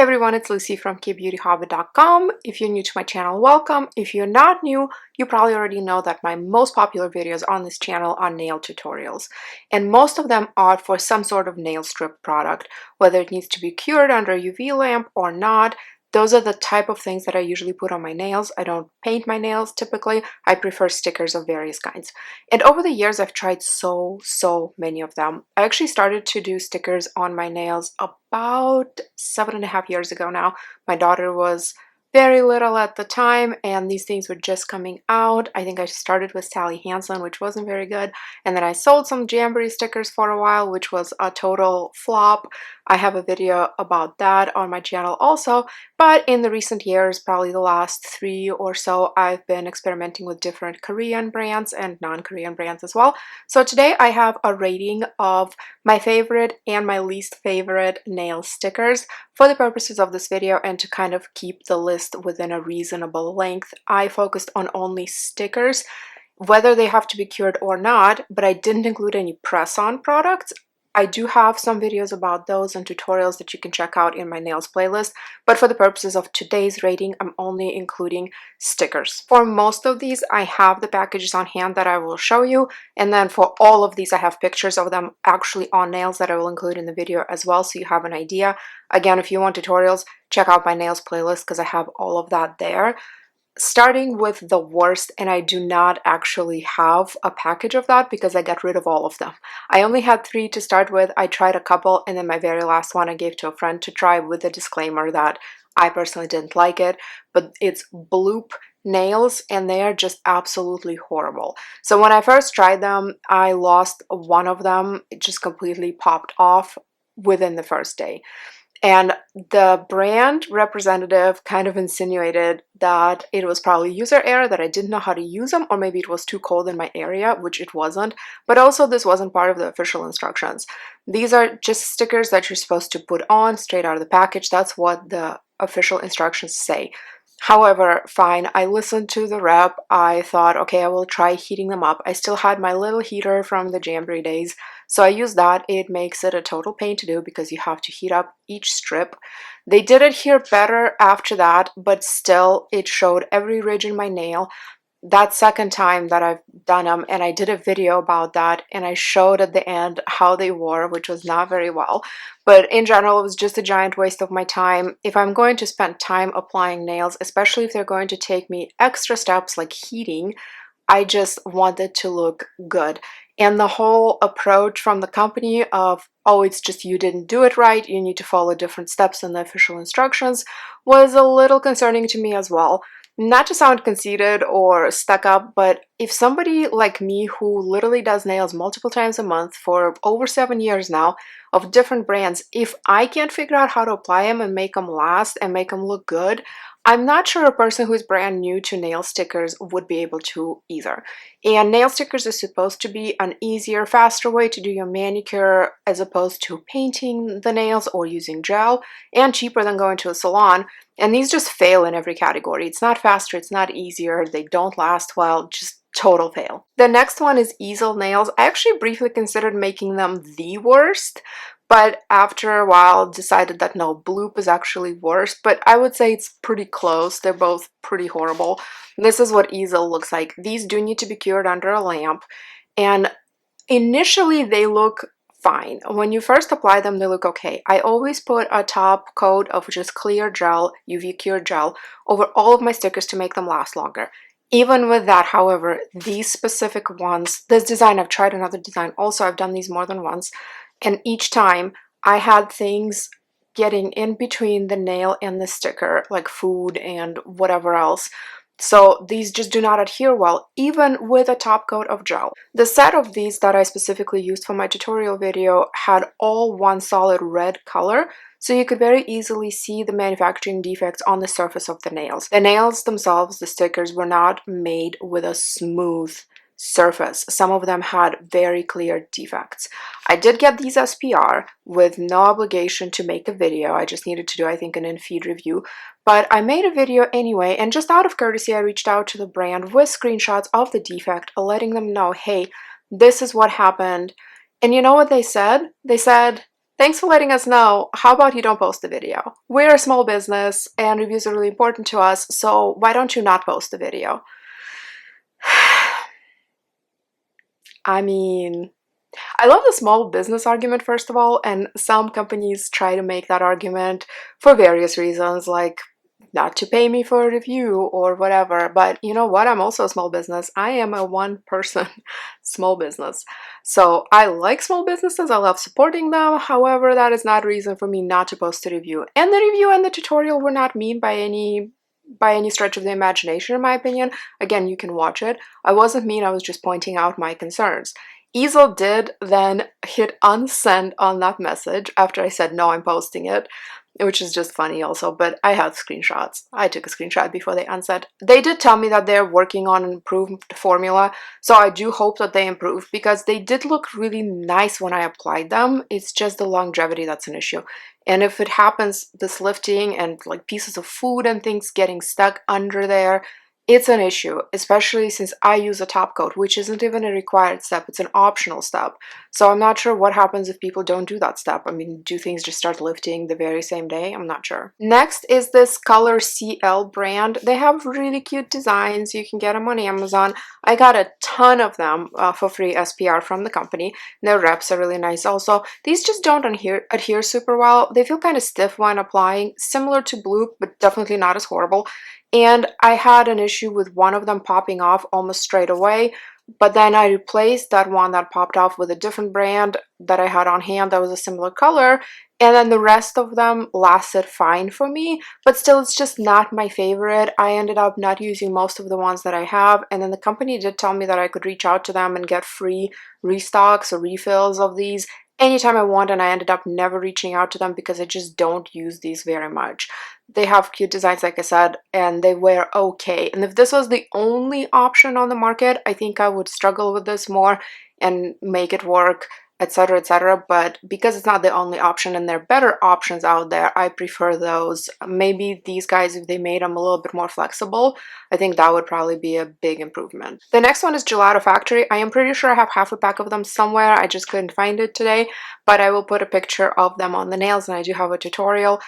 everyone, it's Lucy from KBeautyHobbit.com. If you're new to my channel, welcome. If you're not new, you probably already know that my most popular videos on this channel are nail tutorials. And most of them are for some sort of nail strip product, whether it needs to be cured under a UV lamp or not. Those are the type of things that I usually put on my nails. I don't paint my nails typically. I prefer stickers of various kinds. And over the years, I've tried so many of them. I actually started to do stickers on my nails about 7.5 years ago now. My daughter was very little at the time, and these things were just coming out. I think I started with Sally Hansen, which wasn't very good, and then I sold some Jamboree stickers for a while, which was a total flop. I have a video about that on my channel also, but in the recent years, probably the last 3 or so, I've been experimenting with different Korean brands and non-Korean brands as well. So today I have a rating of my favorite and my least favorite nail stickers for the purposes of this video, and to kind of keep the list within a reasonable length. I focused on only stickers, whether they have to be cured or not, but I didn't include any press-on products. I do have some videos about those and tutorials that you can check out in my nails playlist, but for the purposes of today's rating, I'm only including stickers. For most of these, I have the packages on hand that I will show you, and then for all of these, I have pictures of them actually on nails that I will include in the video as well, so you have an idea. Again, if you want tutorials, check out my nails playlist because I have all of that there. Starting with the worst, and I do not actually have a package of that because I got rid of all of them. I only had 3 to start with. I tried a couple, and then my very last one I gave to a friend to try with a disclaimer that I personally didn't like it, but it's Bloop nails, and they are just absolutely horrible. So when I first tried them, I lost one of them. It just completely popped off within the first day. And the brand representative kind of insinuated that it was probably user error, that I didn't know how to use them, or maybe it was too cold in my area, which it wasn't. But also this wasn't part of the official instructions. These are just stickers that you're supposed to put on straight out of the package. That's what the official instructions say. However, fine, I listened to the rep. I thought, okay, I will try heating them up. I still had my little heater from the Jamboree days, so I used that. It makes it a total pain to do because you have to heat up each strip. They did adhere better after that, but still, it showed every ridge in my nail. That second time that I've done them, and I did a video about that, and I showed at the end how they wore, which was not very well. But in general, it was just a giant waste of my time. If I'm going to spend time applying nails, especially if they're going to take me extra steps like heating, I just wanted to look good. And the whole approach from the company of, oh, it's just you didn't do it right, you need to follow different steps in the official instructions, was a little concerning to me as well. Not to sound conceited or stuck up, but if somebody like me who literally does nails multiple times a month for over 7 years now of different brands, if I can't figure out how to apply them and make them last and make them look good, I'm not sure a person who's brand new to nail stickers would be able to either. And nail stickers is supposed to be an easier, faster way to do your manicure as opposed to painting the nails or using gel, and cheaper than going to a salon. And these just fail in every category. It's not faster, it's not easier, they don't last well, just total fail. The next one is Easel nails. I actually briefly considered making them the worst, but after a while decided that no, Bloop is actually worse, but I would say it's pretty close. They're both pretty horrible. This is what Easel looks like. These do need to be cured under a lamp, and initially they look fine. When you first apply them, they look okay. I always put a top coat of just clear gel, UV cured gel, over all of my stickers to make them last longer. Even with that, however, these specific ones, this design, I've tried another design also, I've done these more than once, and each time I had things getting in between the nail and the sticker, like food and whatever else. So these just do not adhere well, even with a top coat of gel. The set of these that I specifically used for my tutorial video had all one solid red color, so you could very easily see the manufacturing defects on the surface of the nails. The nails themselves, the stickers, were not made with a smooth surface. Some of them had very clear defects. I did get these SPR with no obligation to make a video. I just needed to do, I think, an in-feed review. But I made a video anyway, and just out of courtesy, I reached out to the brand with screenshots of the defect, letting them know, hey, this is what happened. And you know what they said? They said, Thanks for letting us know. How about you don't post the video? We're a small business and reviews are really important to us, so why don't you not post the video? I mean, I love the small business argument, first of all, and some companies try to make that argument for various reasons, like not to pay me for a review or whatever. But you know what? I'm also a small business. I am a one-person small business. So I like small businesses. I love supporting them. However, that is not a reason for me not to post a review. And the review and the tutorial were not mean by any stretch of the imagination, in my opinion. Again, you can watch it. I wasn't mean, I was just pointing out my concerns. Easel did then hit unsend on that message after I said, no, I'm posting it, which is just funny also, but I have screenshots. I took a screenshot before they unsent. They did tell me that they're working on an improved formula, so I do hope that they improve because they did look really nice when I applied them. It's just the longevity that's an issue. And if it happens, this lifting and like pieces of food and things getting stuck under there, it's an issue, especially since I use a top coat, which isn't even a required step, it's an optional step. So I'm not sure what happens if people don't do that step. I mean, do things just start lifting the very same day? I'm not sure. Next is this ColorCL brand. They have really cute designs. You can get them on Amazon. I got a ton of them for free SPR from the company. Their reps are really nice also. These just don't adhere super well. They feel kind of stiff when applying, similar to Bloop, but definitely not as horrible. And I had an issue with one of them popping off almost straight away, but then I replaced that one that popped off with a different brand that I had on hand that was a similar color, and then the rest of them lasted fine for me, but still it's just not my favorite. I ended up not using most of the ones that I have, and then the company did tell me that I could reach out to them and get free restocks or refills of these anytime I want, and I ended up never reaching out to them because I just don't use these very much. They have cute designs, like I said, and they wear okay. And if this was the only option on the market, I think I would struggle with this more and make it work, etc., etc. But because it's not the only option and there are better options out there, I prefer those. Maybe these guys, if they made them a little bit more flexible, I think that would probably be a big improvement. The next one is Gelato Factory. I am pretty sure I have half a pack of them somewhere. I just couldn't find it today, but I will put a picture of them on the nails, and I do have a tutorial.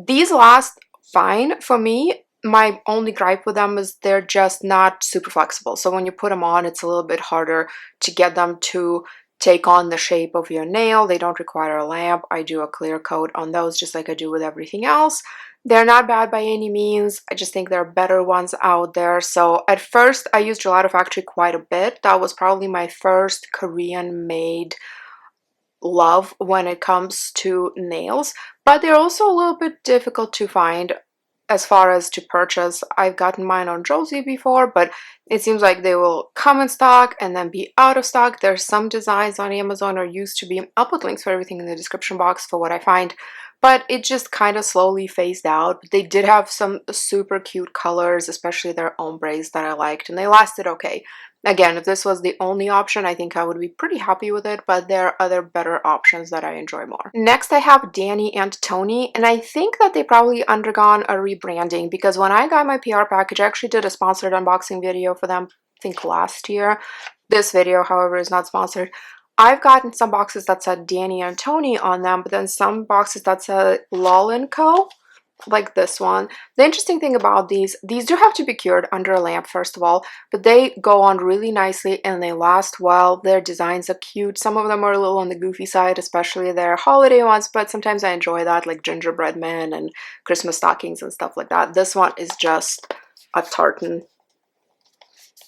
These last fine for me. My only gripe with them is they're just not super flexible. So when you put them on, it's a little bit harder to get them to take on the shape of your nail. They don't require a lamp. I do a clear coat on those just like I do with everything else. They're not bad by any means. I just think there are better ones out there. So at first I used Gelato Factory quite a bit. That was probably my first Korean made love when it comes to nails, but they're also a little bit difficult to find as far as to purchase. I've gotten mine on Jelcie before, but it seems like they will come in stock and then be out of stock. There's some designs on Amazon or used to be. I'll put links for everything in the description box for what I find, but it just kind of slowly phased out. They did have some super cute colors, especially their ombres that I liked, and they lasted okay. Again, if this was the only option, I think I would be pretty happy with it, but there are other better options that I enjoy more. Next, I have Danni and Tony, and I think that they probably undergone a rebranding because when I got my PR package, I actually did a sponsored unboxing video for them, I think last year. This video, however, is not sponsored. I've gotten some boxes that said Danni and Tony on them, but then some boxes that said Lol & Co., like this one. The interesting thing about these do have to be cured under a lamp, first of all, but they go on really nicely and they last well. Their designs are cute. Some of them are a little on the goofy side, especially their holiday ones, but sometimes I enjoy that, like gingerbread men and Christmas stockings and stuff like that. This one is just a tartan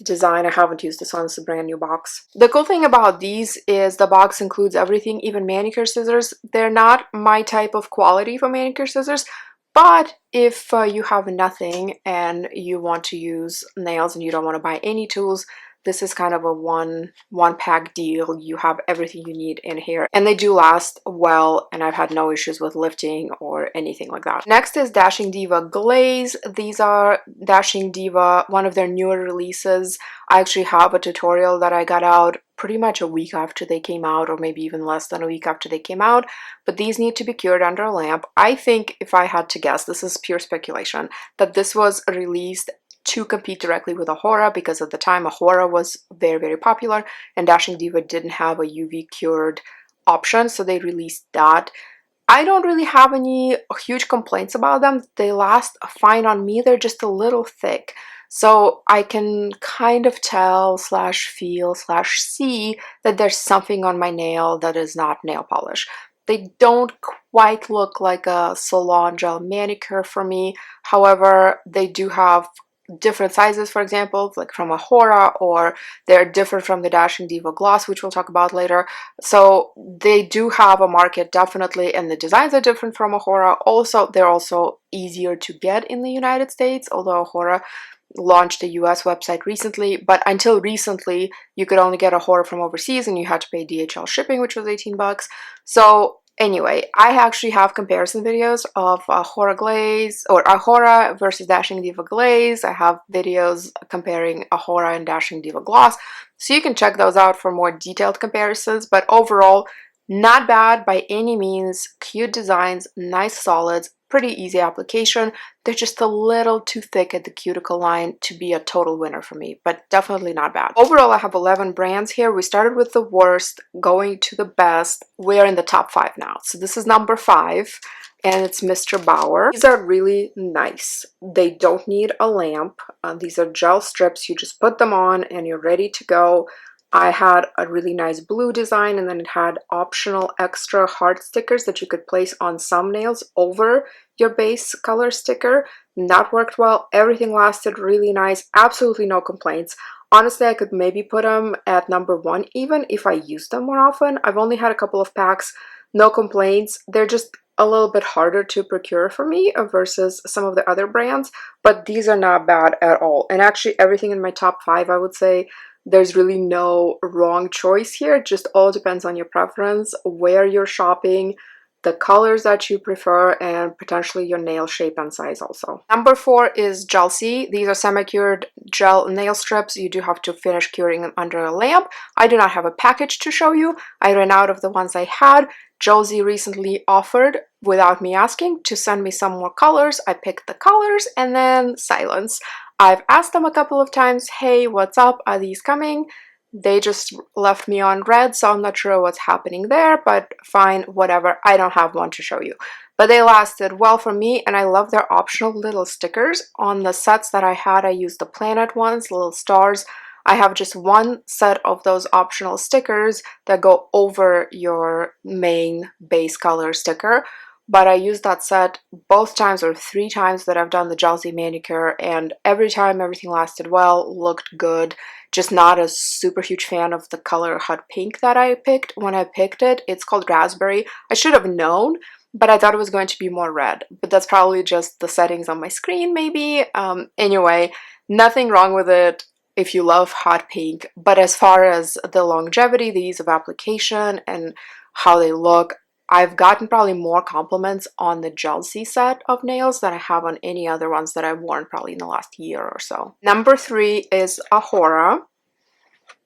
design. I haven't used this one. It's a brand new box. The cool thing about these is the box includes everything, even manicure scissors. They're not my type of quality for manicure scissors, but if you have nothing and you want to use nails and you don't want to buy any tools, this is kind of a one pack deal. You have everything you need in here, and they do last well, and I've had no issues with lifting or anything like that. Next is Dashing Diva Glaze. These are Dashing Diva, one of their newer releases. I actually have a tutorial that I got out pretty much a week after they came out, or maybe even less than a week after they came out, but these need to be cured under a lamp. I think, if I had to guess, this is pure speculation, that this was released to compete directly with Ohora because at the time Ohora was very, very popular and Dashing Diva didn't have a UV cured option, so they released that. I don't really have any huge complaints about them. They last fine on me. They're just a little thick. So I can kind of tell slash feel slash see that there's something on my nail that is not nail polish. They don't quite look like a salon gel manicure for me. However, they do have different sizes, for example, like from Ohora, or they're different from the Dashing Diva gloss, which we'll talk about later. So they do have a market, definitely, and the designs are different from Ohora. Also, they're also easier to get in the United States, although Ohora launched a US website recently, but until recently you could only get Ohora from overseas and you had to pay DHL shipping, which was 18 bucks. So anyway, I actually have comparison videos of Ohora glaze, or Ohora versus Dashing Diva glaze. I have videos comparing Ohora and Dashing Diva gloss, so you can check those out for more detailed comparisons. But overall, not bad by any means. Cute designs, nice solids, pretty easy application. They're just a little too thick at the cuticle line to be a total winner for me, but definitely not bad. Overall, I have 11 brands here. We started with the worst, going to the best. We're in the top 5 now. So this is number 5, and it's Mr. Bauer. These are really nice. They don't need a lamp. These are gel strips. You just put them on and you're ready to go. I had a really nice blue design, and then it had optional extra heart stickers that you could place on some nails over your base color sticker. And that worked well. Everything lasted really nice. Absolutely no complaints. Honestly, I could maybe put them at number 1 even if I used them more often. I've only had a couple of packs. No complaints. They're just a little bit harder to procure for me versus some of the other brands, but these are not bad at all. And actually everything in my top 5, I would say, there's really no wrong choice here. It just all depends on your preference, where you're shopping, the colors that you prefer, and potentially your nail shape and size also. Number 4 is Jelcie. These are semi-cured gel nail strips. You do have to finish curing them under a lamp. I do not have a package to show you. I ran out of the ones I had. Jelcie recently offered, without me asking, to send me some more colors. I picked the colors and then silence. I've asked them a couple of times, hey, what's up? Are these coming? They just left me on red, so I'm not sure what's happening there, but fine, whatever. I don't have one to show you. But they lasted well for me, and I love their optional little stickers. On the sets that I had, I used the planet ones, little stars. I have just one set of those optional stickers that go over your main base color sticker. But I used that set both times or 3 times that I've done the Jelcie manicure, and every time everything lasted well, looked good. Just not a super huge fan of the color hot pink that I picked when I picked it. It's called raspberry. I should have known, but I thought it was going to be more red. But that's probably just the settings on my screen, maybe. Anyway, nothing wrong with it if you love hot pink. But as far as the longevity, the ease of application, and how they look, I've gotten probably more compliments on the Jelcie set of nails than I have on any other ones that I've worn probably in the last year or so. Number 3 is Ohora.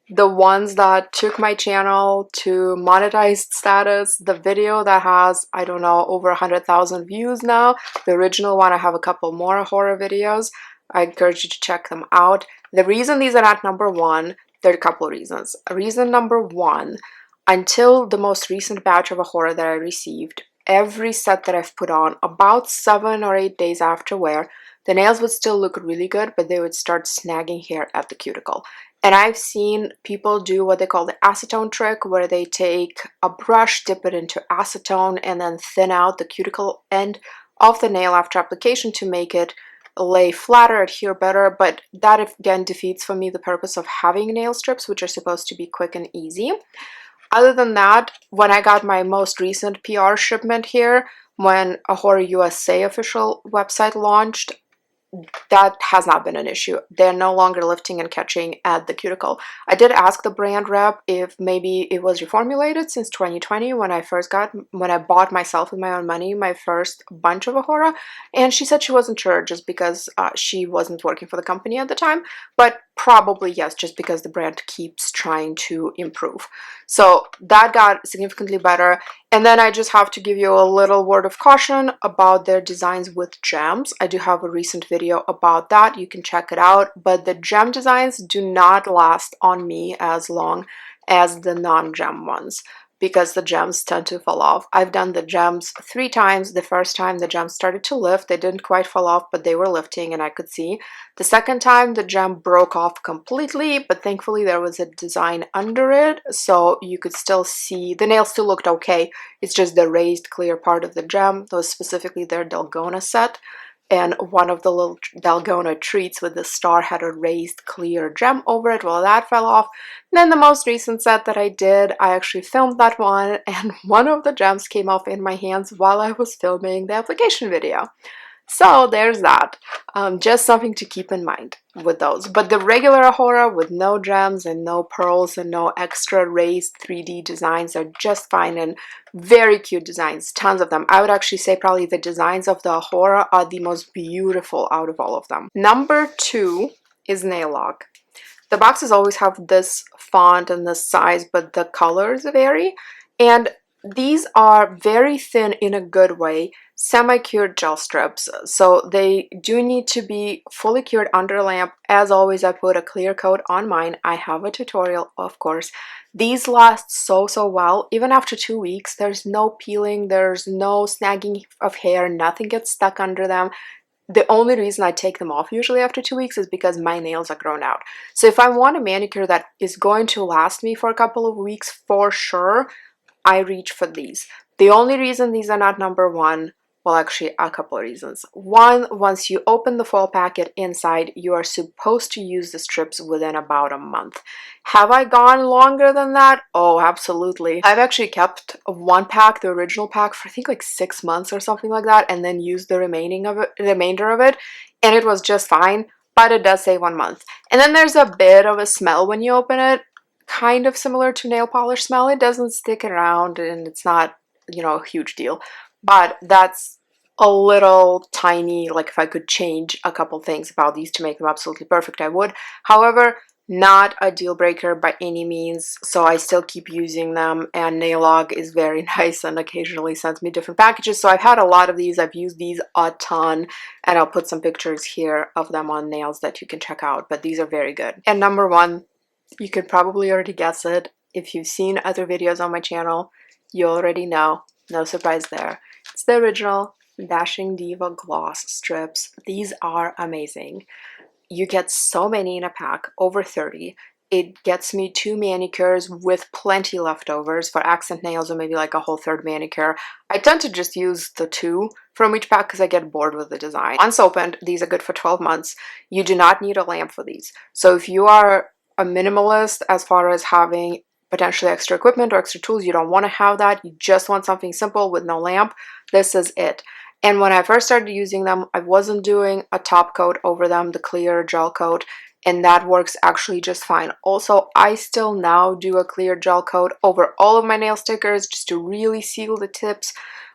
The ones that took my channel to monetized status. The video that has, I don't know, over 100,000 views now. The original one, I have a couple more Ohora videos. I encourage you to check them out. The reason these are at number 1, there are a couple of reasons. Reason number 1, until the most recent batch of Ohora that I received, every set that I've put on, about 7 or 8 days after wear, the nails would still look really good, but they would start snagging hair at the cuticle. And I've seen people do what they call the acetone trick, where they take a brush, dip it into acetone, and then thin out the cuticle end of the nail after application to make it lay flatter, adhere better. But that again defeats for me the purpose of having nail strips, which are supposed to be quick and easy. Other than that, when I got my most recent PR shipment here, when Ohora USA official website launched, that has not been an issue. They're no longer lifting and catching at the cuticle. I did ask the brand rep if maybe it was reformulated since 2020 when I bought myself with my own money my first bunch of Ohora, and she said she wasn't sure just because she wasn't working for the company at the time, but probably yes, just because the brand keeps trying to improve. So that got significantly better. And then I just have to give you a little word of caution about their designs with gems. I do have a recent video about that. You can check it out. But the gem designs do not last on me as long as the non-gem ones, because the gems tend to fall off. I've done the gems 3 times. The first time the gems started to lift. They didn't quite fall off, but they were lifting and I could see. The second time the gem broke off completely, but thankfully there was a design under it, so you could still see the nail still looked okay. It's just the raised clear part of the gem. Those specifically their Dalgona set. And one of the little Dalgona treats with the star had a raised clear gem over it. Well, that fell off. And then the most recent set that I did, I actually filmed that one, and one of the gems came off in my hands while I was filming the application video. So there's that. Just something to keep in mind with those. But the regular Ohora with no gems and no pearls and no extra raised 3D designs are just fine, and very cute designs, tons of them. I would actually say probably the designs of the Ohora are the most beautiful out of all of them. Number 2 is Nailog. The boxes always have this font and this size, but the colors vary. And these are very thin in a good way, semi-cured gel strips, so they do need to be fully cured under a lamp. As always, I put a clear coat on mine. I have a tutorial, of course. These last so well. Even after 2 weeks, there's no peeling, there's no snagging of hair, nothing gets stuck under them. The only reason I take them off usually after 2 weeks is because my nails are grown out. So if I want a manicure that is going to last me for a couple of weeks for sure, I reach for these. The only reason these are not number 1, well, actually a couple of reasons. One, once you open the foil packet inside, you are supposed to use the strips within about a month. Have I gone longer than that? Oh, absolutely. I've actually kept one pack, the original pack, for I think like 6 months or something like that, and then used the remainder of it, and it was just fine, but it does say 1 month. And then there's a bit of a smell when you open it, kind of similar to nail polish smell. It doesn't stick around and it's not, you know, a huge deal, but that's a little tiny. Like if I could change a couple things about these to make them absolutely perfect, I would. However, not a deal breaker by any means, so I still keep using them, and Nailog is very nice and occasionally sends me different packages. So I've had a lot of these. I've used these a ton, and I'll put some pictures here of them on nails that you can check out, but these are very good. And number 1, you could probably already guess it. If you've seen other videos on my channel, you already know. No surprise there. It's the original Dashing Diva gloss strips. These are amazing. You get so many in a pack, over 30. It gets me 2 manicures with plenty leftovers for accent nails, or maybe like a whole 3rd manicure. I tend to just use the 2 from each pack because I get bored with the design. Once opened, these are good for 12 months. You do not need a lamp for these. So if you are a minimalist as far as having potentially extra equipment or extra tools, you don't want to have that, you just want something simple with no lamp, this is it. And when I first started using them, I wasn't doing a top coat over them, the clear gel coat, and that works actually just fine. Also, I still now do a clear gel coat over all of my nail stickers just to really seal the tips,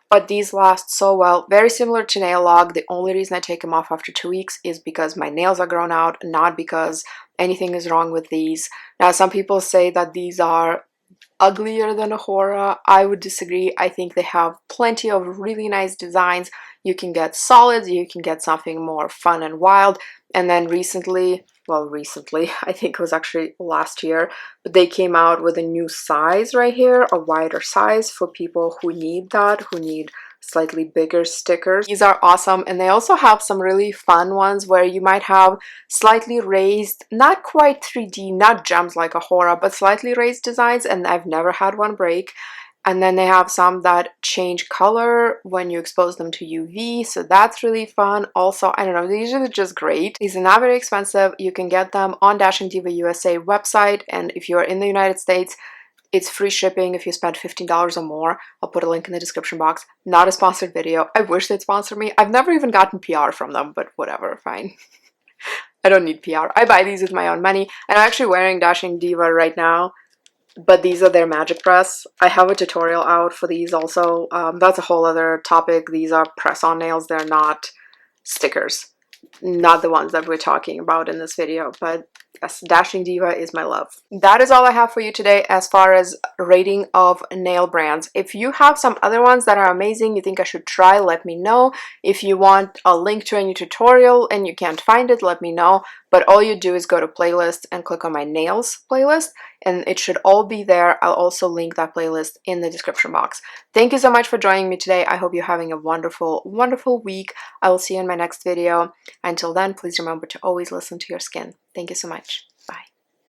but these last so well. Very similar to Nailog. The only reason I take them off after 2 weeks is because my nails are grown out, not because anything is wrong with these. Now, some people say that these are uglier than Ohora. I would disagree. I think they have plenty of really nice designs. You can get solids, you can get something more fun and wild. And then recently, I think it was actually last year, but they came out with a new size right here, a wider size for people who need that, who need slightly bigger stickers. These are awesome, and they also have some really fun ones where you might have slightly raised, not quite 3D, not gems like Ohora, but slightly raised designs, and I've never had one break. And then they have some that change color when you expose them to UV, so that's really fun. Also, I don't know, these are just great. These are not very expensive. You can get them on Dashing Diva USA website, and if you're in the United States, it's free shipping if you spend $15 or more. I'll put a link in the description box. Not a sponsored video. I wish they'd sponsor me. I've never even gotten PR from them, but whatever, fine. I don't need PR. I buy these with my own money, and I'm actually wearing Dashing Diva right now, but these are their magic press. I have a tutorial out for these also. That's a whole other topic. These are press-on nails. They're not stickers. Not the ones that we're talking about in this video, but Yes, Dashing Diva is my love. That is all I have for you today as far as rating of nail brands. If you have some other ones that are amazing, you think I should try, let me know. If you want a link to a new tutorial and you can't find it, let me know. But all you do is go to playlist and click on my nails playlist, and it should all be there. I'll also link that playlist in the description box. Thank you so much for joining me today. I hope you're having a wonderful, wonderful week. I will see you in my next video. Until then, please remember to always listen to your skin. Thank you so much.